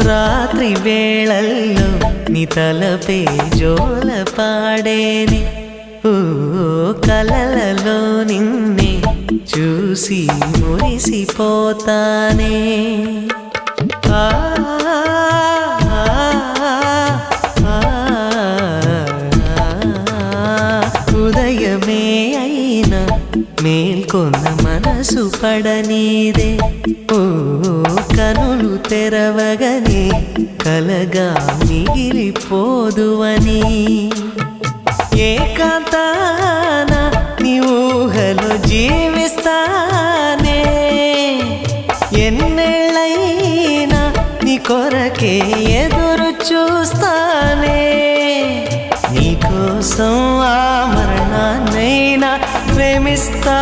రాత్రి వేళల్లో నీ తలపే జోల పాడేనే ఓ కలలలో నిన్నే చూసి మురిసిపోతానే ఆ ఉదయమే అయినా మేల్కొన్న మనసు పడనీదే ఓ కనులు తెరవగనే కలగా మిగిలిపోదువని ఏకాంతాన నీ ఊహలో జీవిస్తానే ఎన్నేళ్ళైనా నీ కొరకే ఎదురు చూస్తానే నీకోసం ఆ మరణాన్నైనా ప్రేమిస్తా